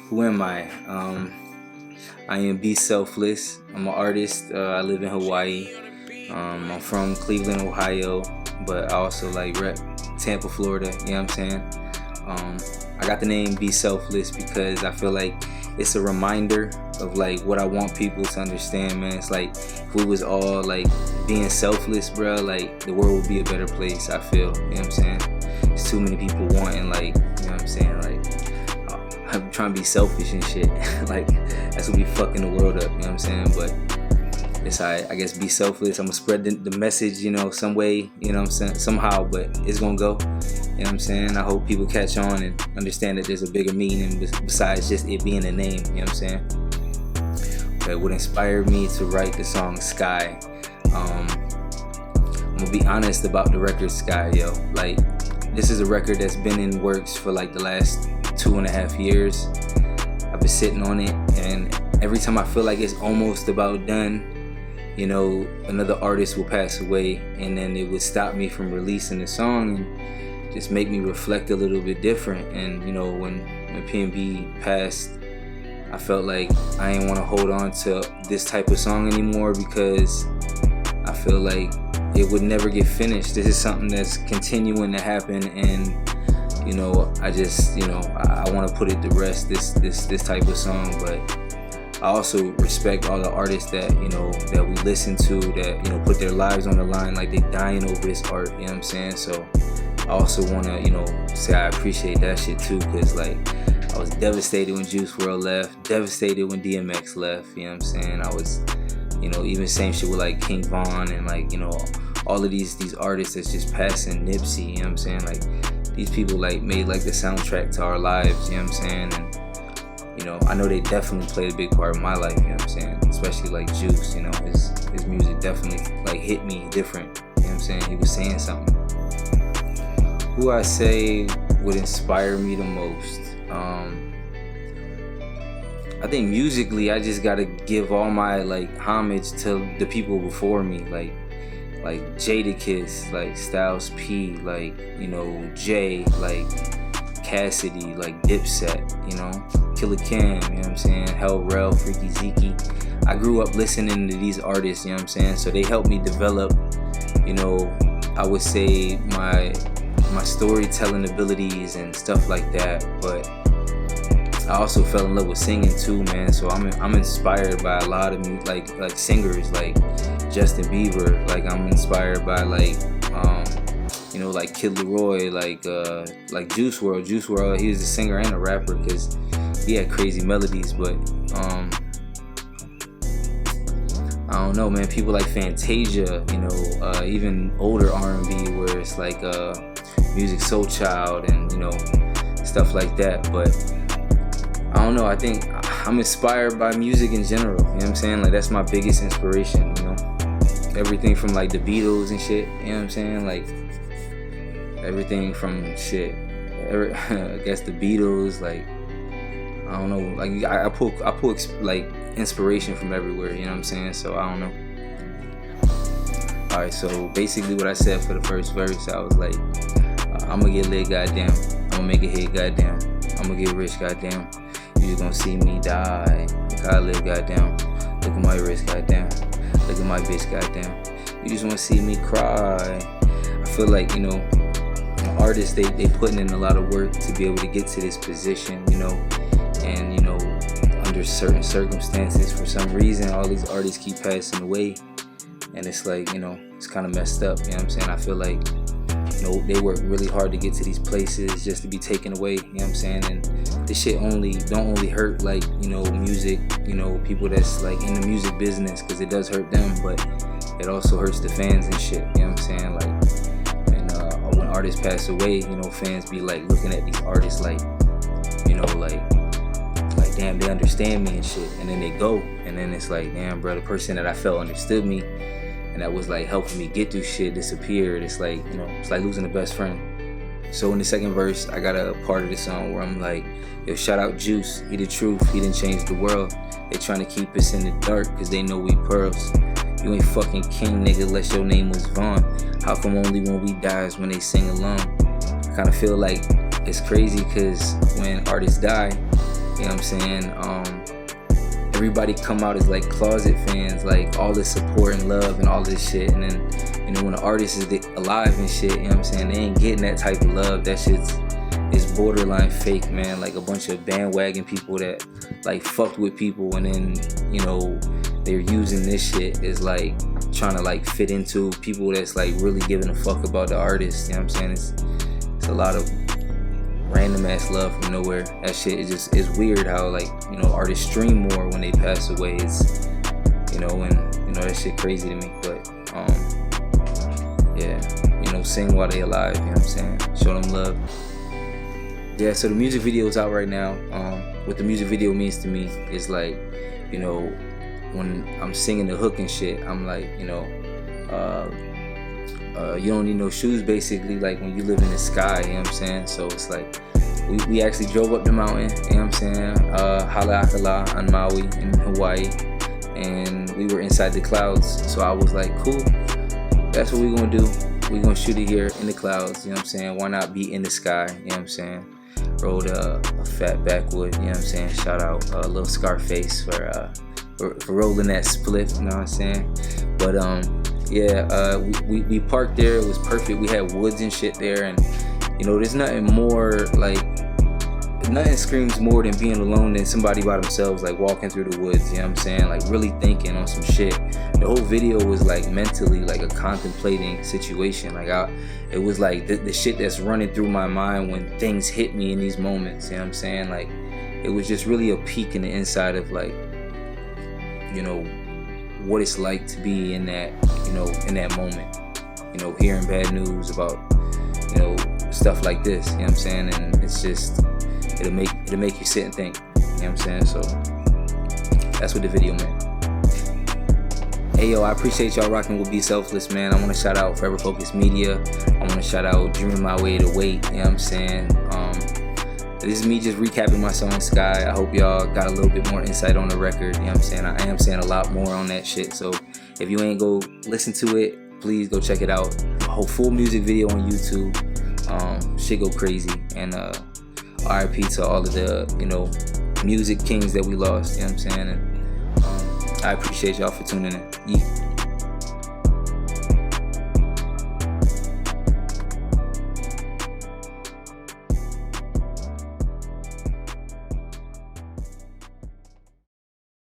Who am I? I am Beselfliss. I'm an artist. I live in Hawaii. I'm from Cleveland, Ohio, but I also like rep Tampa, Florida. You know what I'm saying? I got the name Beselfliss because I feel like it's a reminder of like what I want people to understand, man. It's like if we was all like being selfless, bro, like the world would be a better place. I feel, you know what I'm saying? There's too many people wanting, like, you know what I'm saying, like I'm trying to be selfish and shit. Like that's what be fucking the world up, you know what I'm saying? But it's I guess be selfless. I'm gonna spread the message, you know, some way, you know what I'm saying, somehow, but it's gonna go. You know what I'm saying? I hope people catch on and understand that there's a bigger meaning besides just it being a name, you know what I'm saying? But what inspired me to write the song Skye, I'm gonna be honest about the record Skye, yo. Like, this is a record that's been in works for like the last 2.5 years. I've been sitting on it, and every time I feel like it's almost about done, you know, another artist will pass away, and then it would stop me from releasing the song and just make me reflect a little bit different. And you know, when P&B passed, I felt like I didn't want to hold on to this type of song anymore because I feel like it would never get finished. This is something that's continuing to happen, and you know, I just, you know, I want to put it to rest, this type of song. But I also respect all the artists that, you know, that we listen to, that, you know, put their lives on the line, like they dying over this art, you know what I'm saying? So I also want to, you know, say I appreciate that shit too, because like I was devastated when Juice WRLD left, devastated when DMX left, you know what I'm saying? I was, you know, even same shit with like King Von and like, you know, all of these artists that's just passing, Nipsey, you know what I'm saying? Like these people like made like the soundtrack to our lives, you know what I'm saying? And you know, I know they definitely played a big part of my life, you know what I'm saying? Especially like Juice, you know, his music definitely like hit me different, you know what I'm saying? He was saying something. Who I say would inspire me the most? I think musically, I just gotta give all my like homage to the people before me, like Jadakiss, like Styles P, like, you know, Jay, like Cassidy, like Dipset, you know, Killer Cam, you know what I'm saying, Hell Rel, Freaky Zeke. I grew up listening to these artists, you know what I'm saying, so they helped me develop, you know, I would say my storytelling abilities and stuff like that. But I also fell in love with singing too, man, so I'm inspired by a lot of like singers like Justin Bieber. Like I'm inspired by like you know, like Kid Leroy, like Juice WRLD. He was a singer and a rapper because he had crazy melodies. But I don't know, man. People like Fantasia, you know, even older R&B where it's like Music Soul Child and, you know, stuff like that. But I don't know. I think I'm inspired by music in general. You know what I'm saying? Like that's my biggest inspiration. You know, everything from like the Beatles and shit. You know what I'm saying? Like everything from shit. I guess the Beatles. Like I don't know. Like I pull like inspiration from everywhere. You know what I'm saying? So I don't know. Alright, so basically what I said for the first verse, I was like, I'ma get lit, goddamn. I'ma make a hit, goddamn. I'ma get rich, goddamn. You just gonna see me die. Look how I live, goddamn. Look at my wrist, goddamn. Look at my bitch, goddamn. You just wanna see me cry. I feel like, you know, artists, they putting in a lot of work to be able to get to this position, you know. And, you know, under certain circumstances, for some reason, all these artists keep passing away. And it's like, you know, it's kind of messed up, you know what I'm saying? I feel like, you know, they work really hard to get to these places just to be taken away, you know what I'm saying? And this shit don't only hurt like, you know, music, you know, people that's like in the music business, because it does hurt them, but it also hurts the fans and shit, you know what I'm saying? Like, and when artists pass away, you know, fans be like looking at these artists like, you know, like damn, they understand me and shit. And then they go, and then it's like, damn, bro, the person that I felt understood me and that was like helping me get through shit disappeared. It's like, you know, it's like losing a best friend. So in the second verse, I got a part of the song where I'm like, yo, shout out Juice, he the truth, he didn't change the world. They trying to keep us in the dark cause they know we pearls. You ain't fucking king, nigga, unless your name was Vaughn. How come only when we die is when they sing along? I kinda feel like it's crazy cause when artists die, You know what I'm saying? Everybody come out as like closet fans, like all this support and love and all this shit, and then, you know, when the artist is alive and shit, you know what I'm saying, they ain't getting that type of love. That shit's is borderline fake, man. Like a bunch of bandwagon people that like fucked with people, and then, you know, they're using this shit as like trying to like fit into people that's like really giving a fuck about the artist. You know what I'm saying? It's a lot of random ass love from nowhere. That shit is just, it's weird how, like, you know, artists stream more when they pass away. It's, you know, and you know, that shit crazy to me. But yeah, you know, sing while they alive, you know what I'm saying? Show them love. Yeah, so the music video is out right now. What the music video means to me is like, you know, when I'm singing the hook and shit, I'm like, you know, you don't need no shoes, basically, like when you live in the sky, you know what I'm saying? So it's like, we actually drove up the mountain, you know what I'm saying? Haleakala on Maui in Hawaii, and we were inside the clouds. So I was like, cool, that's what we're gonna do. We're gonna shoot it here in the clouds, you know what I'm saying? Why not be in the sky, you know what I'm saying? Rode a fat backwood, you know what I'm saying? Shout out Lil Scarface for rolling that spliff, you know what I'm saying? But yeah, we parked there. It was perfect. We had woods and shit there, and you know, there's nothing more, like, nothing screams more than being alone than somebody by themselves, like walking through the woods, you know what I'm saying? Like really thinking on some shit. The whole video was like mentally like a contemplating situation. Like it was like the shit that's running through my mind when things hit me in these moments, you know what I'm saying? Like it was just really a peek in the inside of, like, you know, what it's like to be in that, you know, in that moment, you know, hearing bad news about, you know, stuff like this, you know what I'm saying? And it's just, it'll make you sit and think, you know what I'm saying? So that's what the video meant. Hey yo, I appreciate y'all rocking with Beselfliss, man. I want to shout out Forever Focus Media. I want to shout out Dreaming My Way to Wait, you know what I'm saying? This is me just recapping my song Skye. I hope y'all got a little bit more insight on the record, you know what I'm saying? I am saying a lot more on that shit, so if you ain't go listen to it, please go check it out. A whole full music video on YouTube. Shit go crazy. And RIP to all of the, you know, music kings that we lost, you know what I'm saying? And I appreciate y'all for tuning in. Yeah.